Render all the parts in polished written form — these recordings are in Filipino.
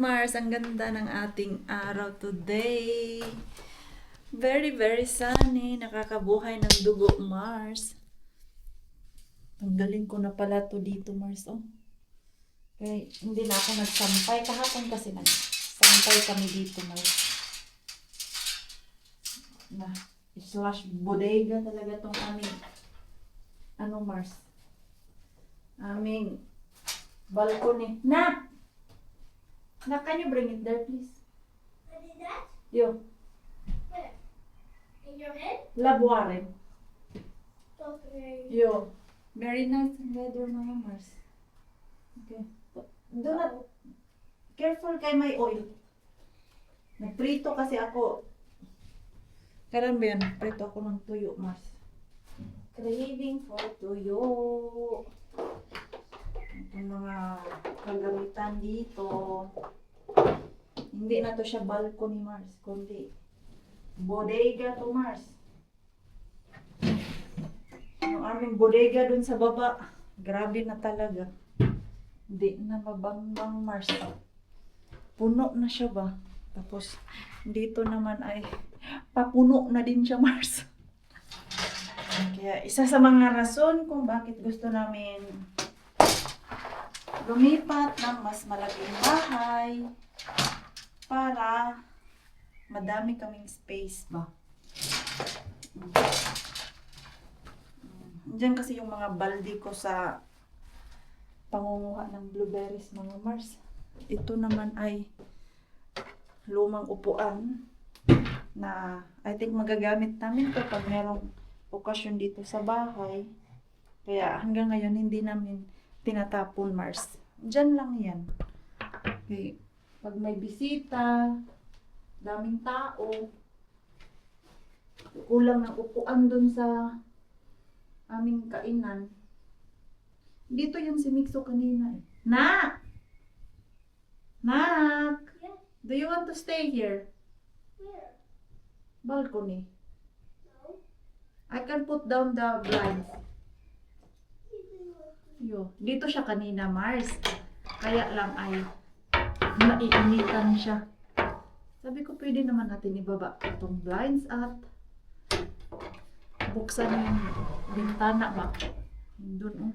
Mars, ang ganda ng ating araw today. Very, very sunny. Nakakabuhay ng dugo, Mars. Tanggalin ko na pala to dito, Mars. Oh. Okay, hindi na ako nagsampay. Kahapon kasi nagsampay kami dito, Mars. Na, slash bodega talaga tong aming, Mars? Aming balcony. Can you bring it there, please? I did that? Yo, Where? In your head? labuarin. Okay. Yo, very nice weather, mga Mars. Okay. Do not, careful kay may oil. Nagprito kasi ako. Kailan ba yan? Prito ako ng tuyo, Mars. Craving for tuyo. Itong mga kagamitan dito. Hindi na to siya balcony, Mars, kundi bodega to, Mars. Yung aming bodega dun sa baba, grabe na talaga. Hindi na mabangbang, Mars. Puno na siya ba? Tapos dito naman ay papuno na din siya, Mars. Kaya isa sa mga rason kung bakit gusto namin lumipat ng mas malaking bahay para madami kaming space ba. Diyan kasi yung mga balde ko sa pangunguha ng blueberries, mga Mars. Ito naman ay lumang upuan na I think magagamit namin to pag merong okasyon dito sa bahay. Kaya hanggang ngayon hindi namin tinatapon, Mars. Diyan lang yan. Okay. Pag may bisita, daming tao, kulang ng upuan dun sa aming kainan. Dito yung si Mixo kanina eh. Nak! Yeah. Do you want to stay here? Where? Balcony. No. I can put down the blinds. Yo, dito siya kanina, Mars. Kaya lang ay maiinitan siya. Sabi ko, pwede naman natin ibaba itong blinds at buksan yung bintana ba? Doon, oh.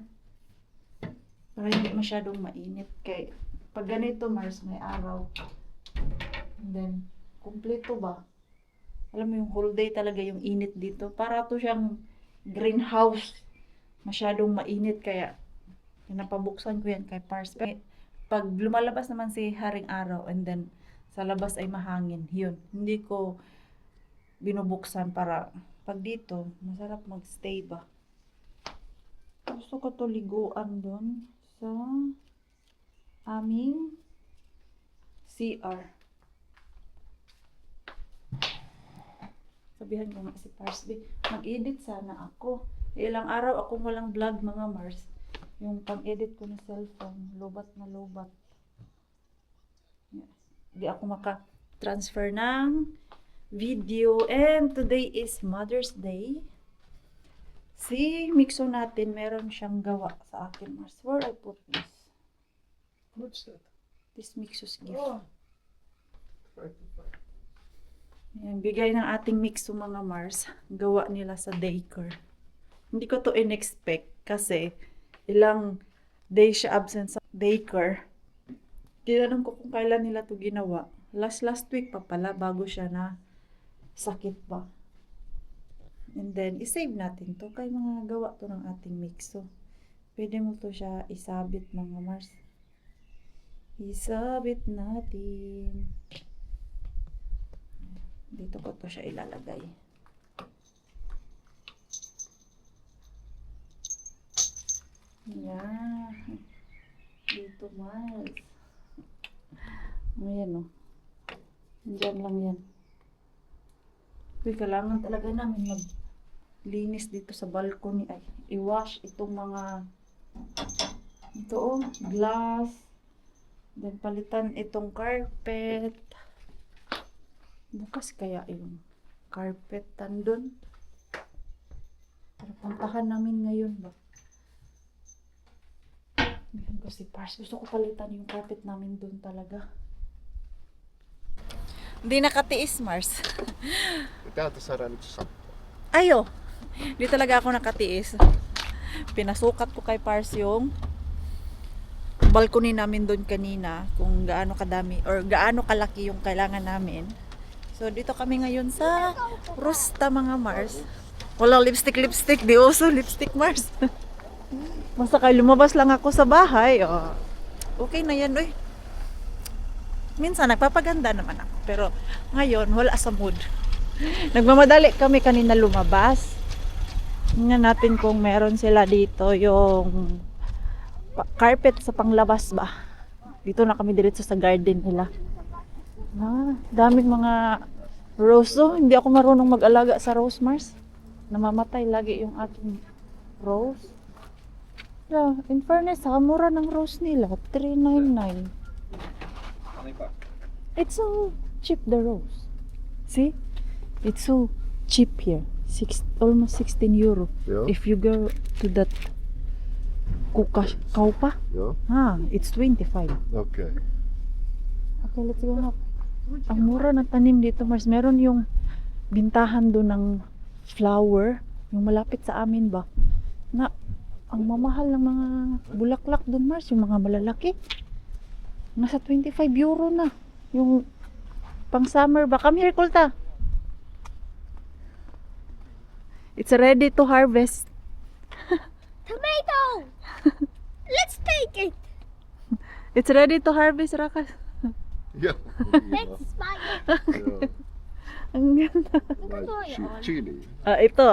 Para hindi masyadong mainit. Kaya pag ganito, Mars, may araw. And then, kumpleto ba? Alam mo yung whole day talaga yung init dito. Para to siyang greenhouse. Masyadong mainit kaya napabuksan ko yan kay Pars. Pag lumalabas naman si Haring Araw and then sa labas ay mahangin, yun. Hindi ko binubuksan para pag dito, masarap magstay ba. Gusto ko to liguan doon sa aming CR. Sabihan ko nga si Pars, mag-edit sana ako. Ilang araw akong walang vlog, mga Mars. Yung pang-edit ko na cellphone, lobat na lobat. Yes. Hindi ako maka-transfer ng video. And today is Mother's Day. Si Mixo natin, meron siyang gawa sa akin, Mars. Where I put this? What's that? This Mixo's gift. Oh. Ayan, bigay ng ating Mixo, mga Mars. Gawa nila sa daycare. Hindi ko to in-expect kasi ilang day siya absent sa daycare. Tinanong ko kung kailan nila to ginawa. Last week pa pala bago siya na sakit ba. And then, isave natin to. Kaya mga gawa to ng ating Mixo. Pwede mo to siya isabit, mga Mars. Isabit natin. Dito ko to siya ilalagay. Yan. Dito, Mars. Ayan, oh. Diyan lang yan. Uy, kailangan talaga namin maglinis dito sa balcony. Ay, i-wash itong mga ito, oh, glass. Then, palitan itong carpet. Bukas kaya yung carpet tandun. Para puntahan namin ngayon ba? Meron ko si Pars. Gusto ko palitan yung carpet namin doon talaga. Hindi nakatiis, Mars. Täältä saadaan nyt sappo. Ayo, di talaga ako nakatiis. Pinasukat ko kay Pars yung balcony namin doon kanina kung gaano kadami or gaano kalaki yung kailangan namin. So dito kami ngayon sa Rusta mga Mars. Wala lipstick, di uso lipstick Mars. Basta kayo lumabas lang ako sa bahay, oh, okay na yan, oy. Minsan nagpapaganda naman ako, pero ngayon wala sa mood. Nagmamadali kami kanina lumabas. Tingnan natin kung meron sila dito yung carpet sa panglabas ba. Dito na kami diretso sa garden nila. Daming mga rose. Oh, hindi ako marunong mag-alaga sa rose, Mars. Namamatay lagi yung aking rose. Yeah, in fairness, mura ng rose nila. $3.99. It's so cheap, the rose. See? It's so cheap here. Almost 16 euro. Joo. If you go to that kaupa, Joo. it's 25. Okei. Okay, let's go na. Ang mura ng tanim dito, Mars. Meron yung bintahan doon ng flower, yung malapit sa amin ba, na ang mamahal ng mga bulaklak doon, Mars, yung mga malalaki. Nasa 25 euro na. Yung pang summer ba. Come here, Kulta. It's ready to harvest. Tomato! Let's take it! It's ready to harvest, Rakas. Joo. Let's spy it! Joo. Ang ganda. Chili. Ito,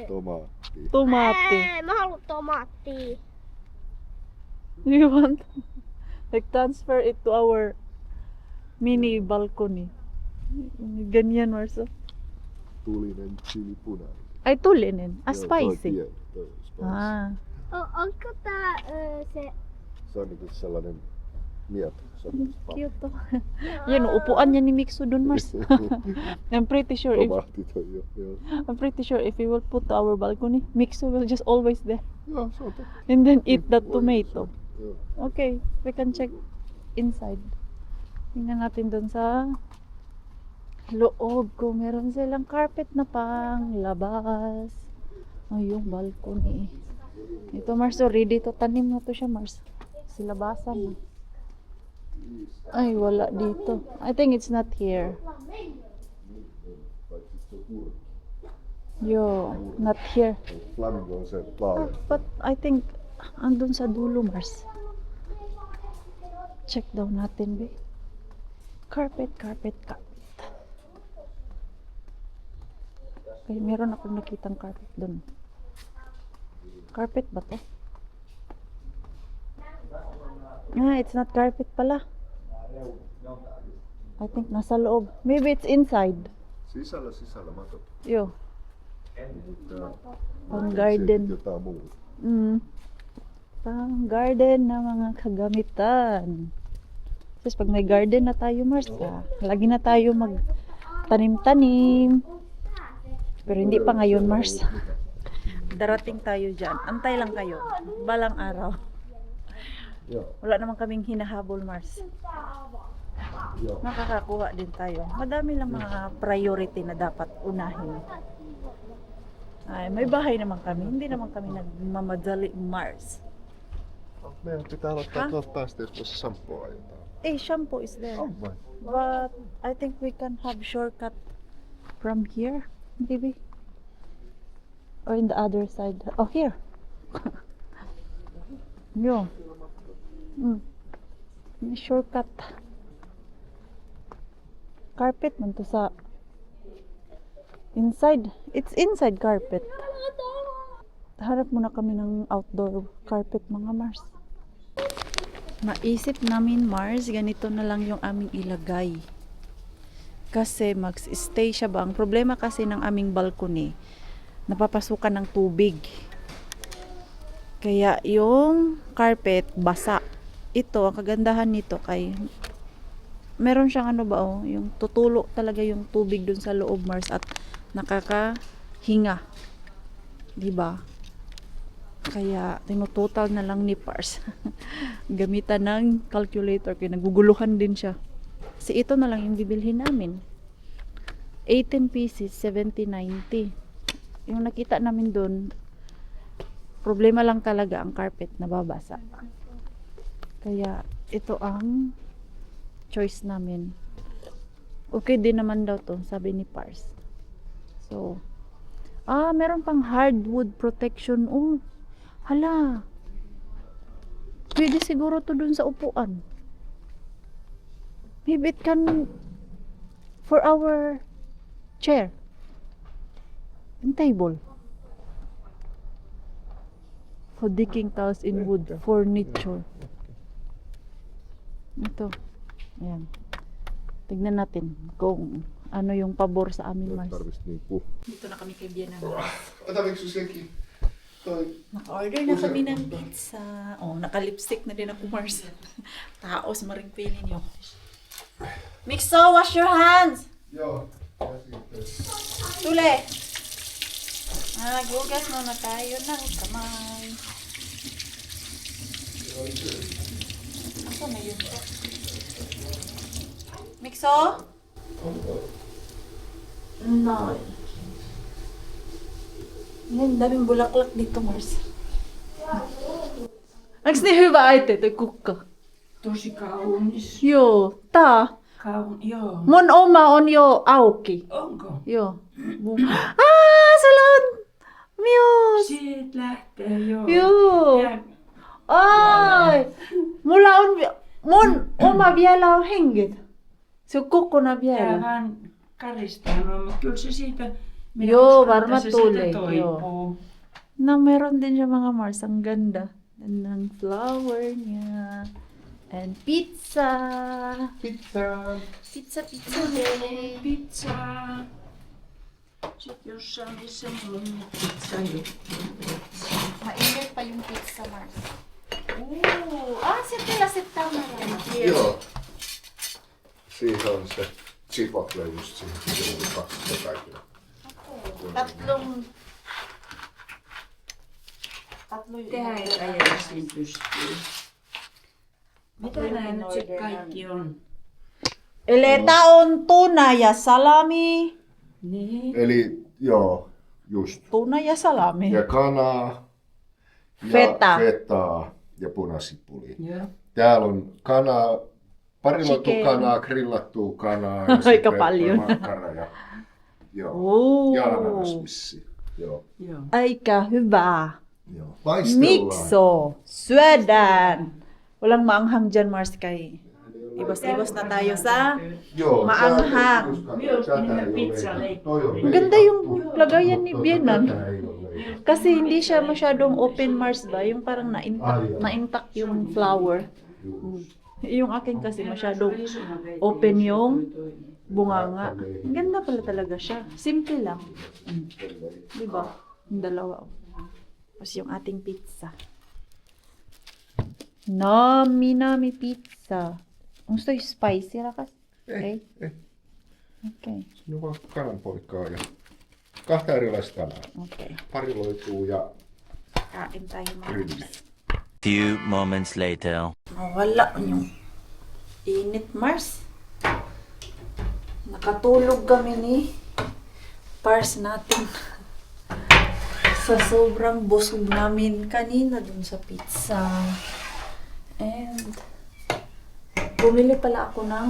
Tomaatti. tomate. Mä haluan tomaattia. You want like transfer it to our mini balcony. Ganyan, Marso. Tulinen chili punainen. Ay, tulinen. Joo, toi Spicy. tie- toi spicy. Onko tää se... Se on niinku sellainen mieto. Se on Cute to. Yan, upuan niya ni Mixo dun, Mars. I'm pretty sure Tomaatti toi jo. Joo. I'm pretty sure if we will put to our balcony, Mixo will just always there. Joo, se on totta. And then eat that Voi tomato. Joo. Okay, we can check inside. Tingnan natin dun sa loob ko. Meron silang carpet na pang labas. Ay, yung balcony. Ito, Mars, ready to tanim na to siya, Mars. Silabasan na. Ay, wala dito. I think it's not here. Yo, not here. Flamingo on se laaja. But I think andun sa dulo, Mars. Check daw natin, be. Carpet. Okay, meron akong nakitang carpet dun. Carpet ba to? It's not carpet pala. I think nasa loob. Maybe it's inside. Sisällä, mä katson. Yo, Tää- pang garden. Jotain muuta. Pang garden na mga kagamitan. Tapos pag may garden na tayo, Mars, lagi na tayo magtanim-tanim. Pero hindi pa ngayon, Mars. Darating tayo dyan. Antay lang kayo. Balang araw. Joo. Wala naman kaming hinahabol, Mars. Joo. Makakakuha din tayo. Madami lang mga priority na dapat unahin. Ay, may bahay naman kami. Hindi naman kami nagmamadali, Mars. Meidän pitää aloittaa tuolta päästä, jos tuossa sampoa ajetaan. Shampoo is there. On vai? But I think we can have shortcut from here, maybe. Or in the other side. Oh, here. Yo. May shortcut. Carpet man to sa inside. It's inside carpet. Harap muna kami ng outdoor carpet, mga Mars. Naisip namin, Mars, ganito na lang yung aming ilagay. Kasi mag-stay siya ba? Ang problema kasi ng aming balcony, napapasukan ng tubig. Kaya yung carpet, basa. Ito, ang kagandahan nito kay meron siyang ano ba, yung tutulo talaga yung tubig dun sa loob, Mars, at nakakahinga. Diba? Kaya tinutotal na lang ni Pars. Gamitan ng calculator kaya naguguluhan din siya. Kasi ito na lang yung bibilhin namin. 18 pieces, 70-90. Yung nakita namin doon, problema lang talaga ang carpet, nababasa. Kaya ito ang choice namin. Okay din naman daw to, sabi ni Pars. So, meron pang hardwood protection. Oh, hala. Pwede siguro to dun sa upuan. Maybe it can for our chair and table. For decking tiles in wood furniture. Ito. Ayan. Tignan natin kung ano yung pabor sa amin, Mars. Tarvitsisi niinku. Dito na kami kay Biena. Otatko sun senkin? Toi. Naka-order na kami ng pizza. Oh, naka-lipstick na din ako, Mars. Taos, maring pili niyo. Mixo, wash your hands! Joo. Tule! Gugas muna tayo ng kamay. Asa na yun? Mixo? No. Ang daming bulaklak dito, Mars. Onks niin hyvä äiti, toi kukka? Tosi kaunis. Joo, tää. Joo. Mun oma on jo auki. Onko? Joo. Sulla on myös. Siitä lähtee, joo. Joo. Ja Ai. Mulla on mun oma vielä on hengit. Se on kokkona tää vielä. vaan karistaa noin, mutta kyllä se siitä... minä Joo, uskon, että varmaan se siitä tulee, toipuu. Na meron din siya mga Mars. Ang ganda. And ng flower niya. And pizza. Pizza. Pizza, pizza day. Pizzaa. Sitten jossain missä mulla on nyt pizza juttu. Mainit pa yung pizza, Mars. Sitten lasittaa na lang. Joo. Siihen on se chipotle just siihen. Siinä on 200 kiloa. Tatlo yung Tehdään ja ajaa siinä pystyy. Mitä nää nyt sit kaikki on? Eleta on tuna ja salami. Niin. Eli joo, just. Tuna ja salami. Ja kanaa. Ja Feta. fetaa ja punasipuli. Joo. Täällä on kanaa, pari Chicken. kanaa, grillattua kanaa. Ja Aika sitten paljon. makkara ja, joo. Oo. Ja ananasmissi. Joo. Joo. Aika hyvä. Joo. Paistellaan. Mikso. Syödään. Walang maanghang dyan, Mars, kay ibas-ibas na tayo sa... Joo. Maanghang. Ang ganda yung lagayan ni Bienan. Kasi hindi siya masyadong open, Mars ba? Yung parang na-intact yung flower. Yung akin kasi masyadong open yung bunganga. Ang ganda pala talaga siya. Simple lang. Diba? Yung dalawa. Tapos yung ating pizza. Nami pizza. Gusto yung spicy rakas? Ei. Okay. Siinä on vaan kananpoikaa ja kahta erilaista kanaa. Okay. Pari loituu ja Kain tayo mga grilli. Mars. Few moments later. Wala yung init, Mars. Nakatulog kami ni Pars natin. Sa sobrang busog namin kanina dun sa pizza. And bumili pala ako ng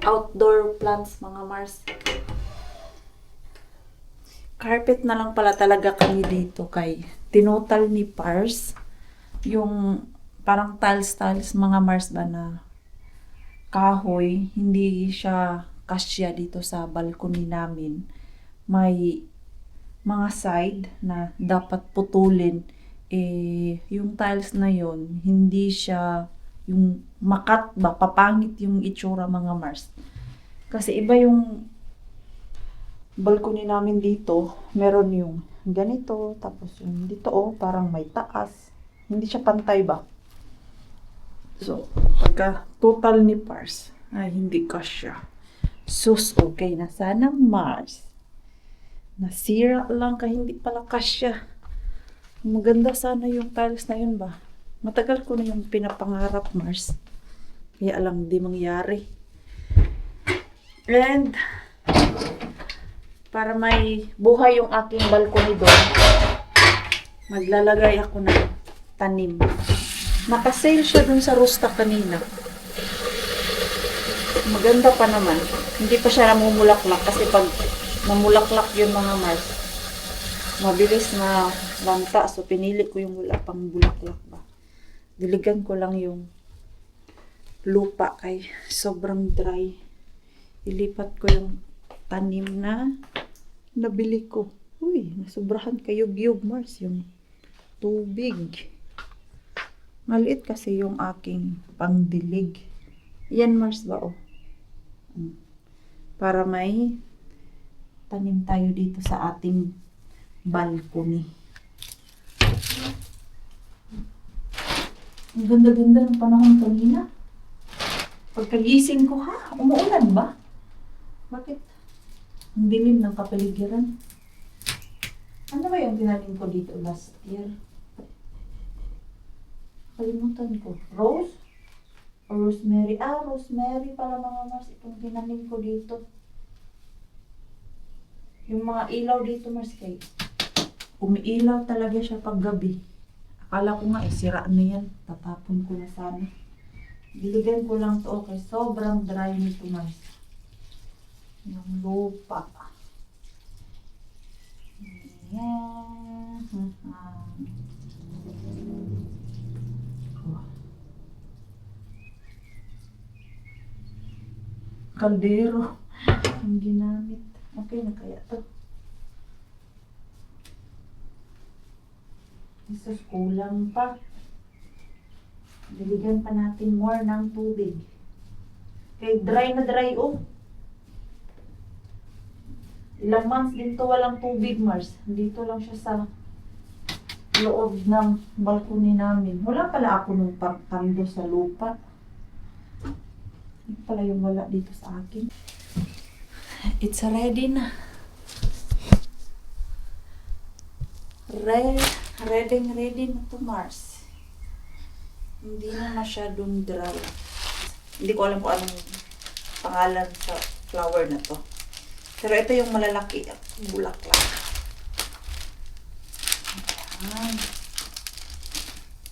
outdoor plants, mga Mars. Carpet na lang pala talaga kami dito kay tinotal ni Pars yung parang tiles mga Mars ba na kahoy, hindi siya kasya dito sa balcony namin. May mga side na dapat putulin. Yung tiles na yon hindi siya yung makat ba, papangit yung itsura mga Mars. Kasi iba yung balcony namin dito, meron yung ganito, tapos yung dito parang may taas. Hindi siya pantay ba? So, pagka total ni Pars, ay hindi kasya. Sus, okay na sana Mars. Nasira lang kaya hindi pala kasya. Maganda sana yung tiles na yun ba? Matagal ko na yung pinapangarap, Mars. Kaya alam, di mangyari. And para may buhay yung aking balcony doon, maglalagay ako ng tanim. Nakasale siya dun sa Rusta kanina. Maganda pa naman. Hindi pa siya namumulaklak kasi pag namulaklak yun mga Mars, mabilis na lanta. So pinili ko yung wala pang bulaklak ba. Diligan ko lang yung lupa kay sobrang dry. Ilipat ko yung tanim na nabili ko. Uy, nasobrahan kayog-yog Mars yung tubig. Maliit kasi yung aking pangdilig. Yan Mars ba oh? Para may tanim tayo dito sa ating balcony. Ang ganda-ganda ng panahon kanina. Pagkagising ko ha, umuulan ba? Bakit? Ang dilim ng kapaligiran. Ano ba yung tinanim ko dito last year? Kalimutan ko. Rose? O rosemary? Ah, rosemary pala mga Mars. Itong tinanim ko dito. Yung mga ilaw dito Mars kay umiilaw talaga siya pag gabi. Akala ko nga sira na yan. Tatapon ko na sana. Diligan ko lang to okay. Sobrang dry nito Mars. Yung lupa. Ayan. Kaldero ang ginamit. Okay na kaya to. Jesus, kulang pa. Diligan pa natin more ng tubig. Okay, dry na dry oh. Ilang months din to walang tubig, Mars. Dito lang siya sa loob ng balcony namin. Wala pala ako nung pagkando sa lupa. Ito pala yung wala dito sa akin. It's ready na. Ready na to Mars. Hindi na masyadong dry. Hindi ko alam kung anong pangalan sa flower na to. Pero ito yung malalaki at bulaklak. Ayan.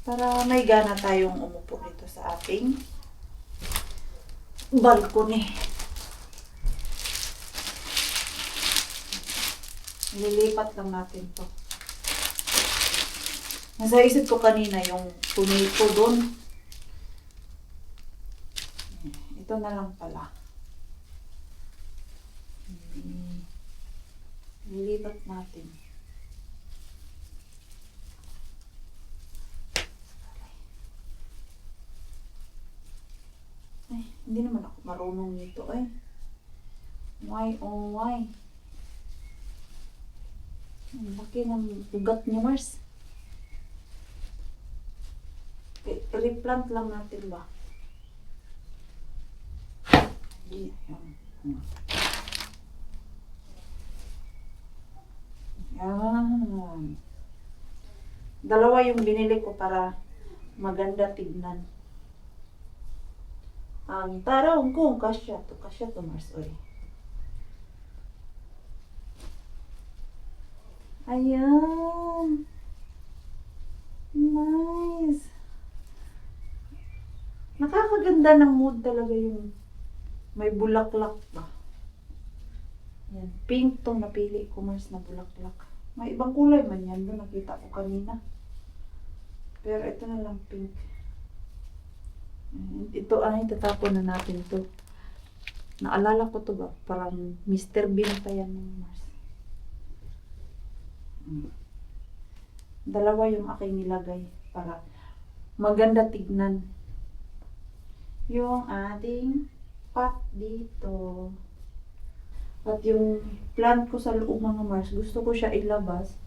Para may gana tayong umupo dito sa ating balcony. Lilipat lang natin to. Nasa isip ko kanina yung tomato doon. Ito na lang pala. Lilipat natin. Ay, hindi naman ako marunong nito eh. Why, oh why? Ang laki ng ugat niya, Mars. Replant lang natin ba? Yan. Dalawa yung binili ko para maganda tignan. Ang tarong kung kasya to Mars, oy. Ayan. Nice. Nakakaganda ng mood talaga yung may bulaklak ba. Yan. Pink tong napili ko Mars na bulaklak. May ibang kulay man yan. Doon nakita ko kanina. Pero ito na lang pink. Ito ay tatapon na natin to. Naalala ko to ba? Parang Mr. Bean pa yan ng Mars. Dalawa yung aking nilagay para maganda tignan. Yung ating pot dito. At yung plant ko sa loob mga Mars, gusto ko siya ilabas.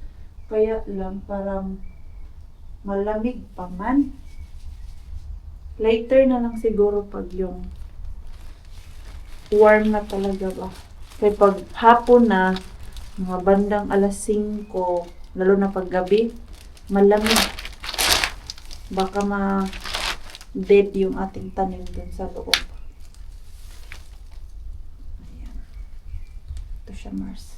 Kaya lang parang malamig pa man. Later na lang siguro pag yung warm na talaga ba. Kaya pag hapon na, mga bandang alas 5, lalo na pag gabi, malamig. Baka ma-dead yung ating tanim dun sa loob. Ayan. siya, Mars.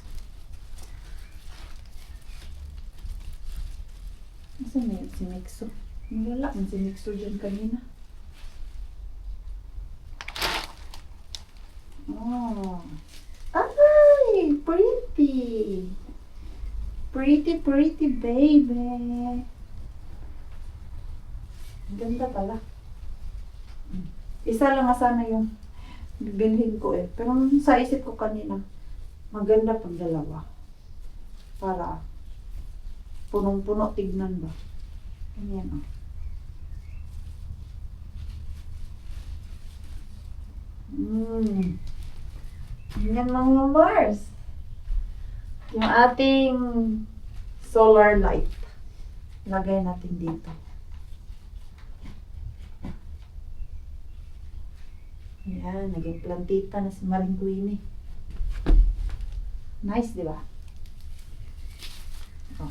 Nasaan na yun si Mixo? Wala man si Mixo dyan kanina. Oh. Ay! Pretty! Pretty, pretty baby! Ang ganda pala. Isa lang nga sana yung bibilhin ko eh. Pero sa isip ko kanina, maganda pag dalawa. Para punong-puno tignan ba. Ganyan oh. Yan lang yung Mars. Yung ating solar light. Lagay natin dito. Ayan, naging plantita na si Maring Queenie. Nice, di ba? Oh.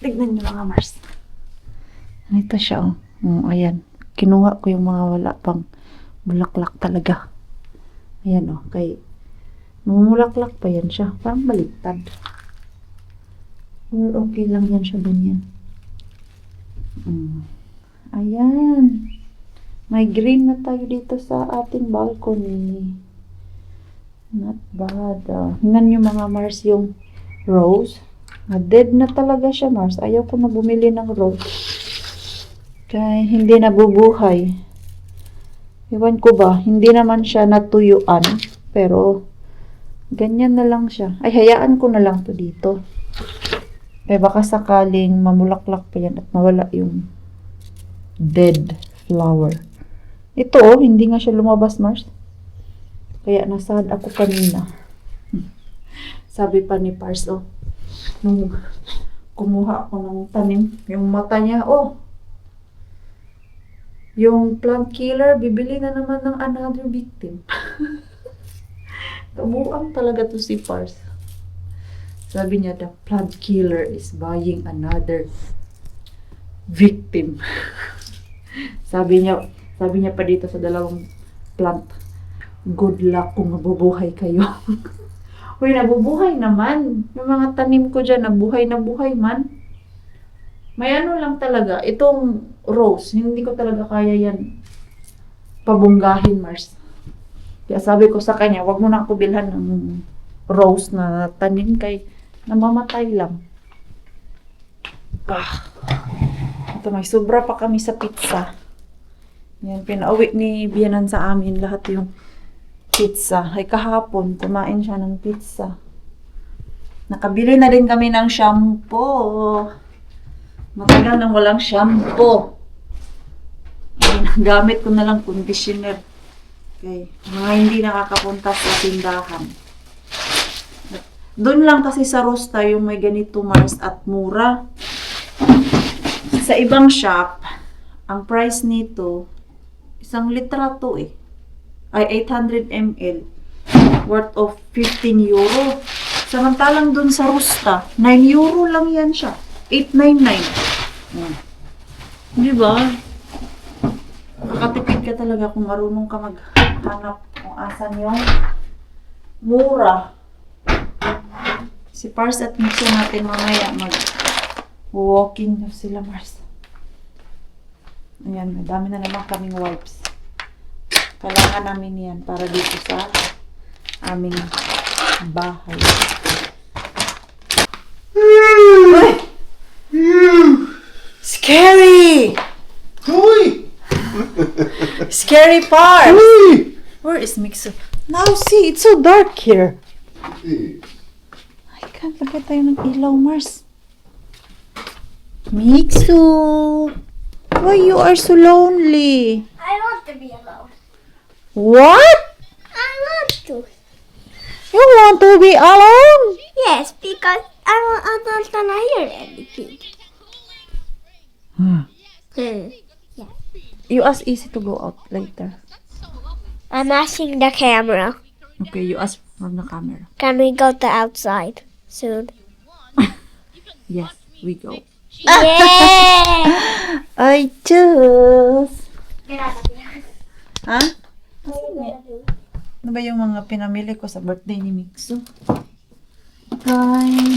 Tignan nyo mga Mars. Ito siya, oh. Ayan. Kinuha ko yung mga wala pang bulaklak talaga. Ayan, oh. Kay mamulaklak pa yan siya. Parang baliktad. Or okay lang yan siya ganyan. Ayan. May green na tayo dito sa ating balcony. Not bad. Tingnan nyo mga Mars yung rose. Dead na talaga siya, Mars. Ayaw ko na bumili ng rose. Kaya hindi nabubuhay. Ewan ko ba, hindi naman siya natuyuan. Pero, ganyan na lang siya. Ay, hayaan ko na lang to dito. Kaya baka sakaling mamulaklak pa yan at mawala yung dead flower. Ito oh, hindi nga siya lumabas, Mars. Kaya nasad ako kanina. Sabi pa ni Pars, oh, nung kumuha ako ng tanim, yung mata niya, oh, yung plant killer, bibili na naman ng another victim. Kabuang talaga to si Pars. Sabi niya, the plant killer is buying another victim. Sabi niya pa dito sa dalawang plant, good luck kung mabubuhay kayo. Uy, nabubuhay naman. Yung mga tanim ko dyan, nabuhay na buhay man. May ano lang talaga, itong rose, hindi ko talaga kaya yan pabunggahin, Mars. Kaya sabi ko sa kanya, wag mo na ako bilhan ng rose na tanim kay namamatay lang. Ito, may sobra pa kami sa pizza. Yan, pinauwi ni Bianan sa amin lahat yung pizza. Ay kahapon, kumain siya ng pizza. Nakabili na din kami ng shampoo. Matagal nang walang shampoo. Ay, gamit ko na lang conditioner. Okay. Mga hindi nakakapunta sa tindahan. Doon lang kasi sa Rosta yung may ganito, Mars, at mura. Sa ibang shop, ang price nito, 1 litra to eh. Ay 800 ml. Worth of 15 euro. Samantalang doon sa Rosta, 9 euro lang yan siya. 899. Di ba? Makatipid ka talaga kung marunong ka maghanap kung asan yung mura. Si Pars at Mixo natin mamaya mag-walking na sila, Mars. Ayan, madami na naman kaming wipes. Kailangan namin yan para dito sa aming bahay. Uy! Scary! Hui! Scary Pars! Hui! Where is Mixo? Now see, it's so dark here. I can't lagay tayo ng ilaw, Mars. Mixo! Why you are so lonely? I want to be alone. What? I want to. You want to be alone? Yes, because I don't wanna hear anything. You ask Easy to go out later. I'm asking the camera. Okay, you ask from the camera. Can we go to outside soon? Yes, we go. Yeah! I choose. Get out of here. Huh? Ano ba yung mga pinamili ko sa birthday ni Mixo? Okay.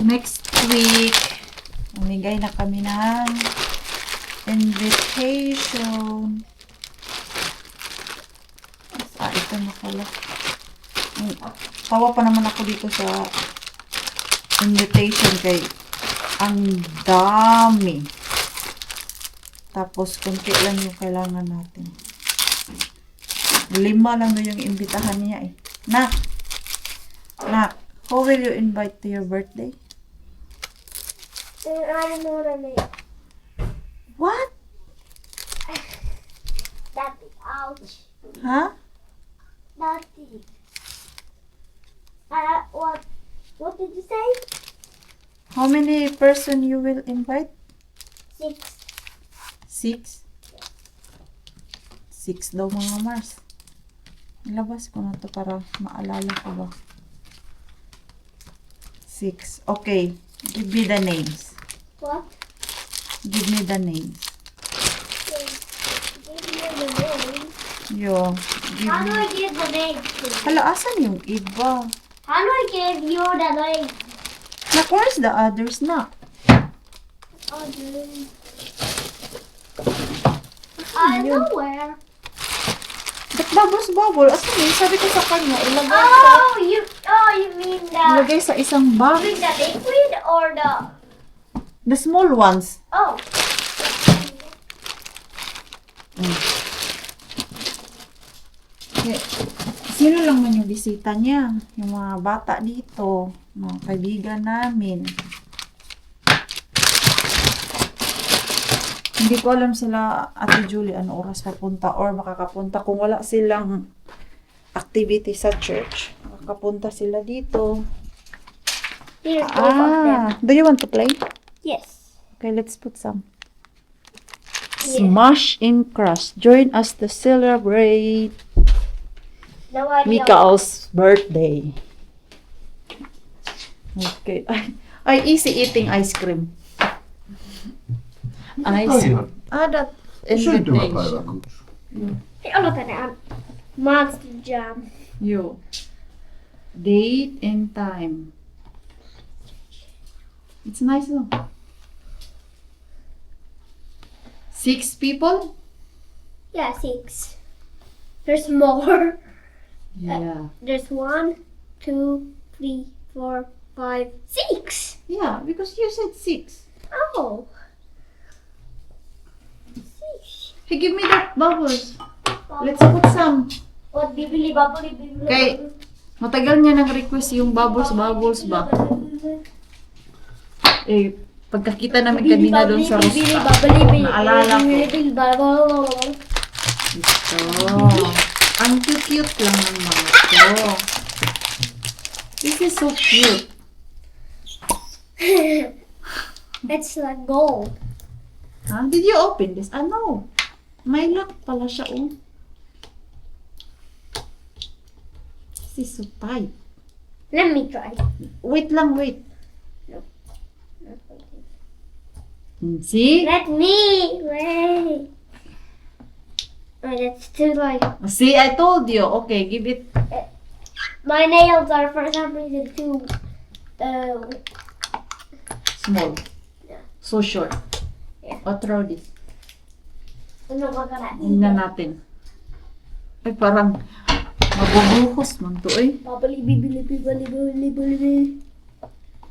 Next week, umigay na kami ng invitation. Ito na pala. Tawa pa naman ako dito sa invitation kay ang dami. Tapos, konti lang yung kailangan natin. 5 lang doon yung imbitahan niya eh. Nak! Who will you invite to your birthday? I don't know the name. What? Daddy, ouch. Huh? Daddy. What did you say? How many person you will invite? 6. 6? 6 daw mga Mars. Ilabas ko na to para maalala ko ba. 6. Okay. Give me the names. What? Give me the names. Give me the name. Yo. Give How do me. I give the name to you? Hala, asan yung iba? How do I give you the name? Nak, where's the others na? Oh, dude. I Yun. know where. Ba't bubbles? Asan yun? Sabi ko sa kanya, ilagay You mean the ilagay sa isang bag. liquid or the The small ones. oh. Okay. Sino lang man yung bisita niya? Yung mga bata dito. Mga kaibigan namin. Hindi ko alam sila, Ate Julie, ano oras papunta or makakapunta. Kung wala silang activity sa church, makakapunta sila dito. Here's both of them. Do you want to play? Yes. Okay, let's put some. Yeah. Smash in Crush. Join us to celebrate No idea. Mikael's birthday. Okay. Ay, easy eating ice cream. Ice Ihan. that Syntymäpäivä invitation. kutsu. Hey, aloita ne. Monster Jam. Yo. Date and time. It's nice though. 6 people? Yeah, 6. There's more. Yeah. There's 1, 2, 3, 4, 5, 6. Yeah, because you said 6. Oh. 6. Hey, give me that bubbles. Let's put some. What bibili babuli bibili. Kay, matagal niya nag-request yung bubbles ba? Eh, pagkakita namin kanina doon sa Rosta. Naalala ko. Ito. Ang cute lang ng mga ito. This is so cute. It's like gold. Huh? Did you open this? Ah, no. May lock pala siya, oh. This is so tight. Let me try. Wait lang, wait. See? Let me wait. Oh, that's too like See, I told you. Okay, give it. my nails are for some reason too. Small. Yeah. So short. Yeah. O, throw this. Ano ba gana? Tingnan natin. Ay, parang mabubuhos man to, eh. Babali bibili bibili bibili bibili.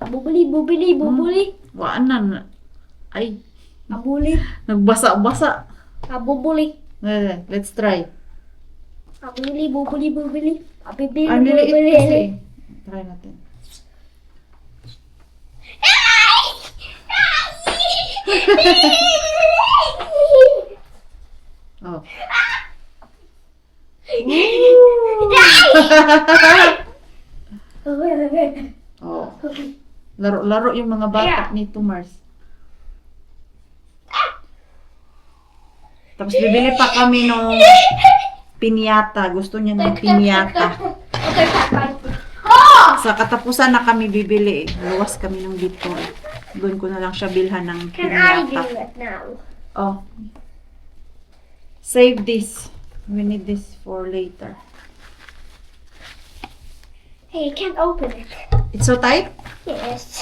Bubuli bubili bubuli. Waan na. Ay, Abuli. nagbasa-basa. Abubuli. Let's try. Abuli bubuli bubuli. Abibili Ang liliit bubuli. kasi. Try natin. Oh. Oh. Laro-laro yung mga bata nito, Mars. Tapos bibili pa kami nung pinyata. Gusto niya ng pinyata. Sa katapusan na kami bibili. Luwas kami ng dito. Doon ko na lang siya bilhan ng Can I do pinyata. it now? Oh. Save this. We need this for later. Hey, you can't open it. It's so tight? Yes.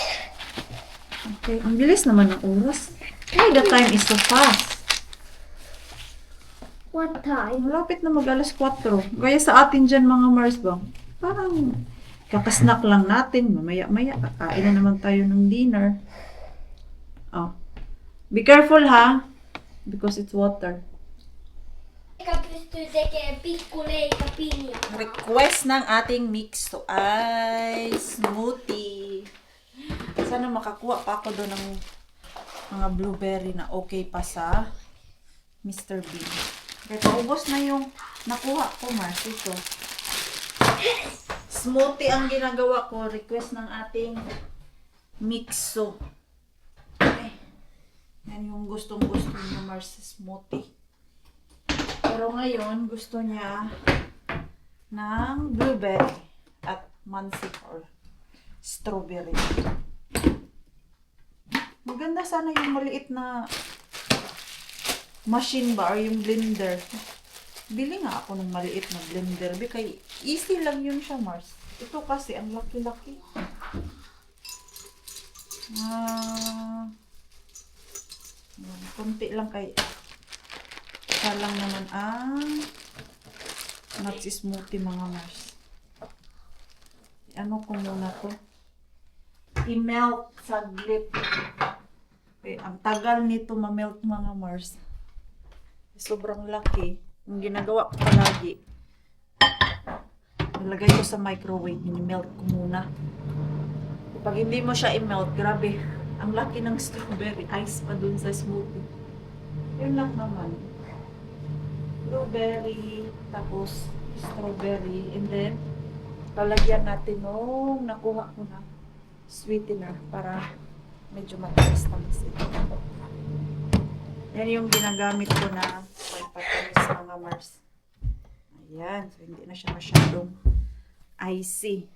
Okay, ang bilis naman ng oras. Why the time is so fast? What time? Malapit na mag-alas 4. Gaya sa atin dyan mga Mars ba? Parang kakasnack lang natin. Mamaya-maya, kakain na naman tayo ng dinner. Oh. Be careful ha. Because it's water. Request ng ating mix to ice smoothie. Sana makakuha pa ako doon ng mga blueberry na okay pa sa Mr. Bean. Kaya paubos na yung nakuha ko, Mars. Ito. Smoothie ang ginagawa ko. Request ng ating mixo. Okay. Yan yung gustong-gusto niya, Mars, smoothie. Pero ngayon, gusto niya ng blueberry at mansi or strawberry. Maganda sana yung maliit na machine ba or yung blender. Bili nga ako ng maliit na blender. Kaya easy lang yun siya, Mars. Ito kasi, ang laki-laki. Kunti lang kay isa lang naman ang nuts smoothie mga Mars. Ano ko muna to? I-melt saglit. Okay, ang tagal nito ma-melt mga Mars. Sobrang laki. Ang ginagawa ko palagi, nilagay ko sa microwave, mini-melt ko muna. Pag hindi mo siya i-melt, grabe, ang laki ng strawberry ice pa dun sa smoothie. Yun lang naman. Blueberry, tapos strawberry, and then lalagyan natin nung nakuha ko na sweetener para medyo matamis-tamis ito. Yan yung ginagamit ko na pagpatamis mga Mars. Ayan, so hindi na siya masyadong icy.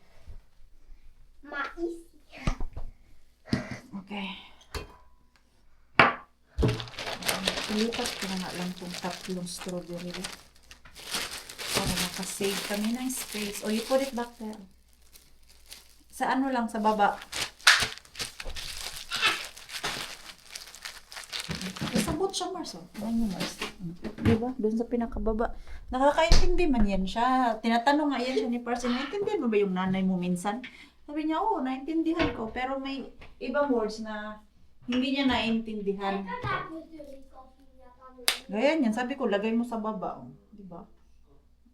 Mais. Okay. Ilipat ko na nga lang itong tatlong strawberry para makasave kami ng space. O, you put it back there. Sa ano lang, sa baba. Sabot siya, Mars. Oh. Ano mo, Mars? Diba? Doon sa pinakababa. Nakakaintindi man yan siya. Tinatanong nga yan siya ni Parson, naintindihan mo ba yung nanay mo minsan? Sabi niya, oo, naintindihan ko. Pero may ibang words na hindi niya naintindihan. Ganyan yan. Sabi ko, lagay mo sa baba. Oh. Diba?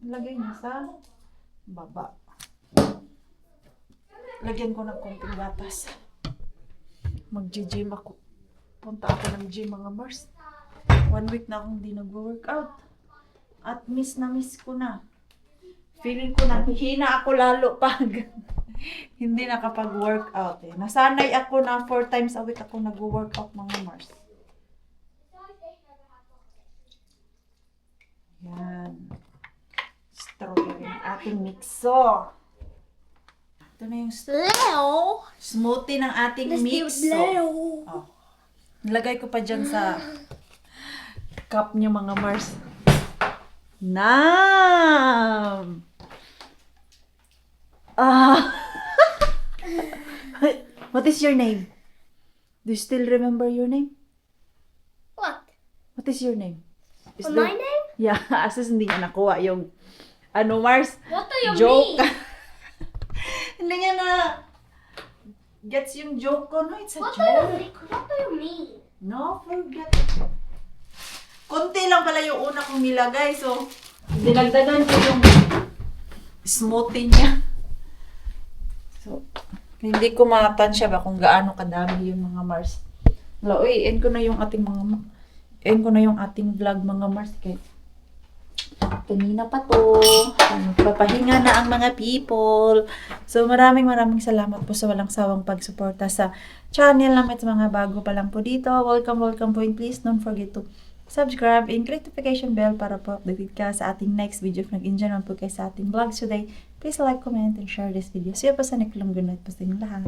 Lagay niya sa baba. Lagyan ko ng konting gatas. Mag-gym ako. Punta ako ng gym mga Mars. 1 week na akong hindi nag-workout. At miss ko na. Feeling ko na hihina ako lalo pag hindi nakapag-workout eh. Nasanay ako na 4 times a week ako nag-workout mga Mars. Yan. Strawberry ang ating mixo. Ito na yung smoothie ng ating mixo. Oh. Nilagay ko pa dyan sa cup niyo mga Mars. Nam! What is your name? Do you still remember your name? What? What is your name? Is My name? Yeah, asas hindi niya nakuha yung ano Mars? What do you Joke. mean? Hindi niya na gets yung joke ko. No, it's a What joke. do you mean? No, forget it. Konti lang pala yung una kong nilagay. So, dinagdagan ko yung smoothie niya. So, hindi ko matansya ba kung gaano kadami yung mga Mars. Wala, uy, end ko na yung ating vlog mga Mars. Kaya, kanina pa to. Magpapahinga na ang mga people. So, maraming salamat po sa walang sawang pagsuporta sa channel namin, sa mga bago pa lang po dito. Welcome po, and please don't forget to subscribe and click notification bell para po updated ka sa ating next video. If nag-enjoy naman po kayo sa ating vlogs today, please like, comment, and share this video. See you po sa next vlog. Good night po sa inyong lahat.